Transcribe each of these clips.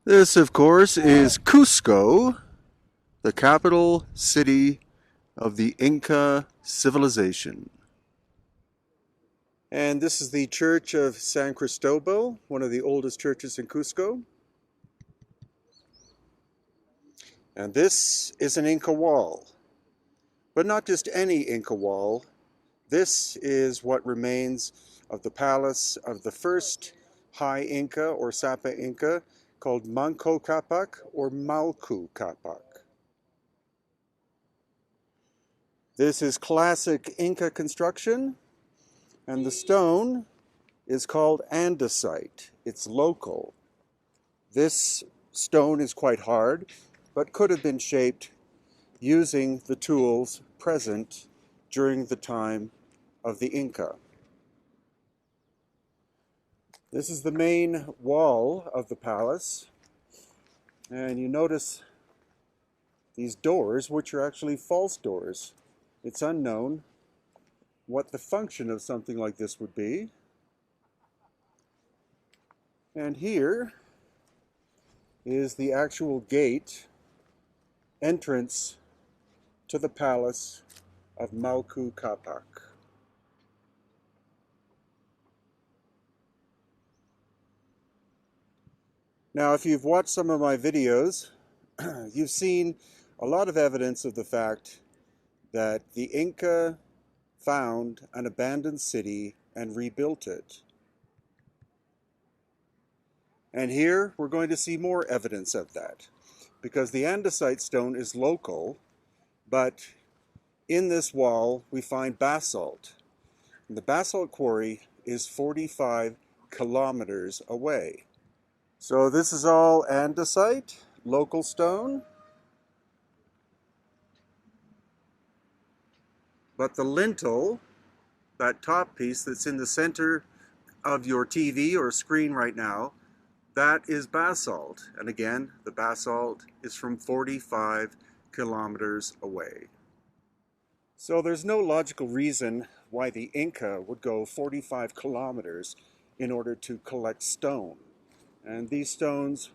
This, of course, is Cusco, the capital city of the Inca civilization. And this is the Church of San Cristobal, one of the oldest churches in Cusco. And this is an Inca wall, but not just any Inca wall. This is what remains of the palace of the first High Inca or Sapa Inca, called Manku Kapak or Manku Kapak. This is classic Inca construction, and the stone is called andesite. It's local. This stone is quite hard, but could have been shaped using the tools present during the time of the Inca. This is the main wall of the palace, and you notice these doors, which are actually false doors. It's unknown what the function of something like this would be. And here is the actual gate entrance to the palace of Manku Kapak. Now, if you've watched some of my videos, you've seen a lot of evidence of the fact that the Inca found an abandoned city and rebuilt it. And here we're going to see more evidence of that, because the andesite stone is local, but in this wall we find basalt. And the basalt quarry is 45 kilometers away. So this is all andesite, local stone. But the lintel, that top piece that's in the center of your TV or screen right now, that is basalt. And again, the basalt is from 45 kilometers away. So there's no logical reason why the Inca would go 45 kilometers in order to collect stone. And these stones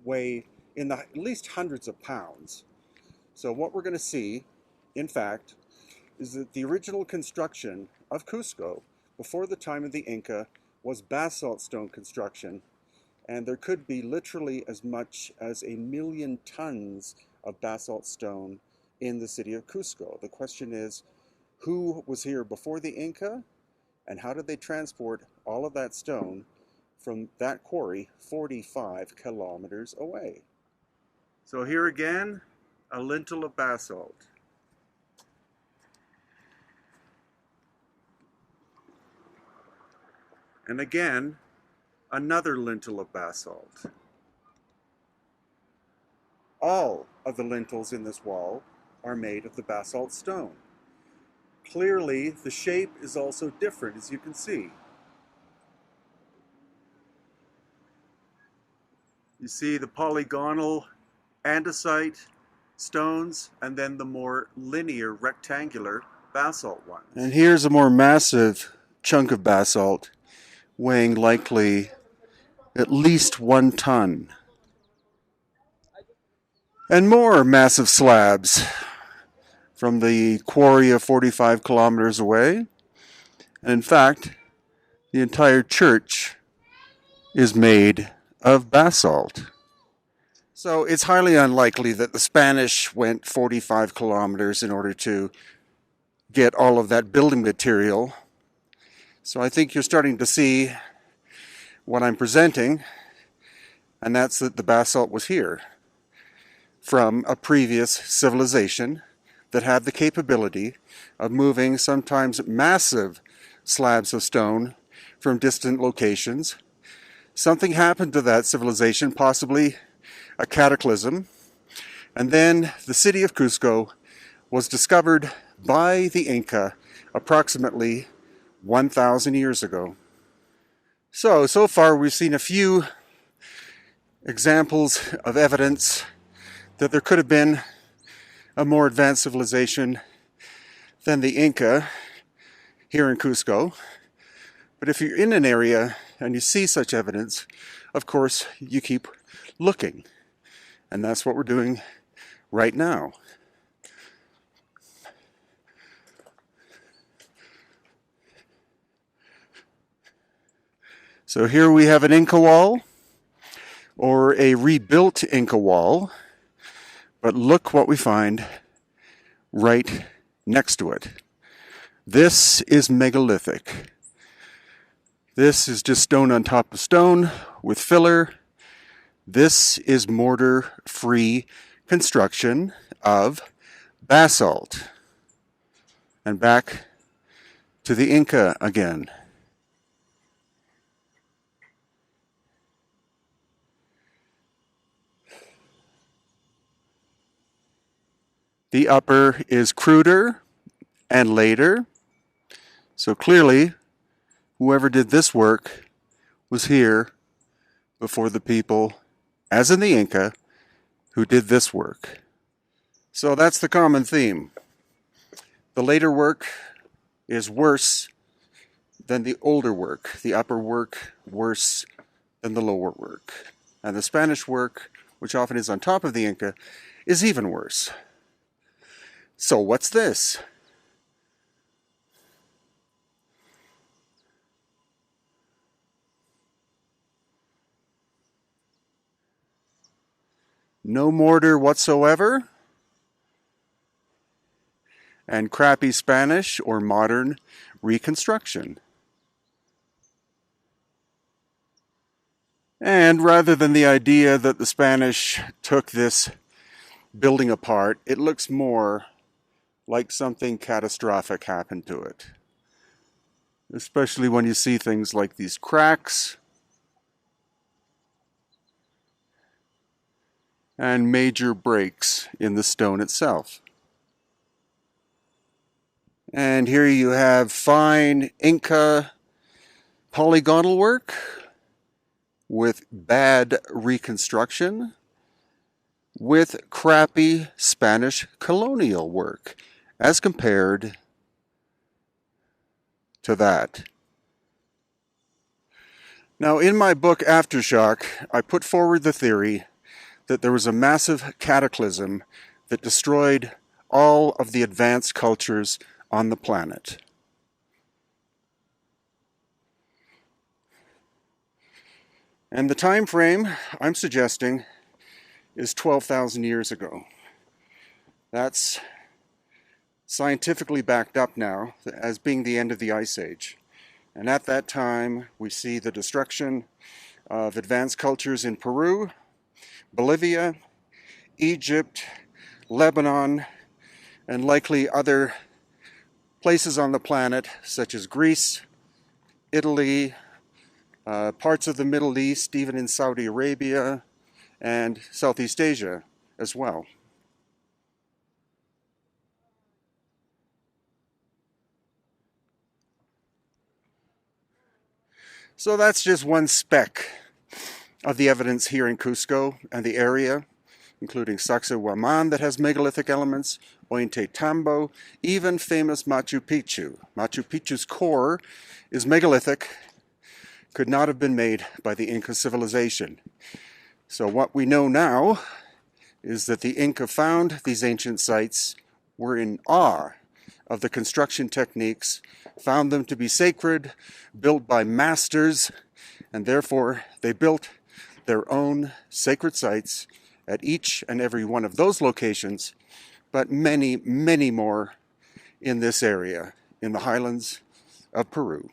weigh at least hundreds of pounds. So what we're going to see, in fact, is that the original construction of Cusco before the time of the Inca was basalt stone construction, and there could be literally as much as 1 million tons of basalt stone in the city of Cusco. The question is, who was here before the Inca, and how did they transport all of that stone from that quarry 45 kilometers away? So here again, a lintel of basalt. And again, another lintel of basalt. All of the lintels in this wall are made of the basalt stone. Clearly, the shape is also different, as you can see. You see the polygonal andesite stones, and then the more linear rectangular basalt ones. And here's a more massive chunk of basalt, weighing likely at least 1 ton. And more massive slabs from the quarry of 45 kilometers away. And in fact, the entire church is made of basalt. So it's highly unlikely that the Spanish went 45 kilometers in order to get all of that building material. So I think you're starting to see what I'm presenting, and that's that the basalt was here from a previous civilization that had the capability of moving sometimes massive slabs of stone from distant locations. Something happened to that civilization, possibly a cataclysm, and then the city of Cusco was discovered by the Inca approximately 1,000 years ago. So far we've seen a few examples of evidence that there could have been a more advanced civilization than the Inca here in Cusco. But if you're in an area and you see such evidence, of course, you keep looking. And that's what we're doing right now. So here we have an Inca wall, or a rebuilt Inca wall, but look what we find right next to it. This is megalithic. This is just stone on top of stone with filler. This is mortar-free construction of basalt. And back to the Inca again. The upper is cruder and later. So clearly, whoever did this work was here before the people, as in the Inca, who did this work. So that's the common theme. The later work is worse than the older work. The upper work worse than the lower work. And the Spanish work, which often is on top of the Inca, is even worse. So what's this? No mortar whatsoever, and crappy Spanish or modern reconstruction. And rather than the idea that the Spanish took this building apart, it looks more like something catastrophic happened to it. Especially when you see things like these cracks and major breaks in the stone itself. And here you have fine Inca polygonal work with bad reconstruction with crappy Spanish colonial work as compared to that. Now, in my book Aftershock, I put forward the theory that there was a massive cataclysm that destroyed all of the advanced cultures on the planet. And the time frame I'm suggesting is 12,000 years ago. That's scientifically backed up now as being the end of the Ice Age. And at that time, we see the destruction of advanced cultures in Peru, Bolivia, Egypt, Lebanon, and likely other places on the planet, such as Greece, Italy, parts of the Middle East, even in Saudi Arabia, and Southeast Asia as well. So that's just one speck of the evidence here in Cusco and the area, including Sacsayhuaman that has megalithic elements, Ollantaytambo, even famous Machu Picchu. Machu Picchu's core is megalithic, could not have been made by the Inca civilization. So what we know now is that the Inca found these ancient sites, were in awe of the construction techniques, found them to be sacred, built by masters, and therefore they built their own sacred sites at each and every one of those locations, but many, many more in this area, in the highlands of Peru.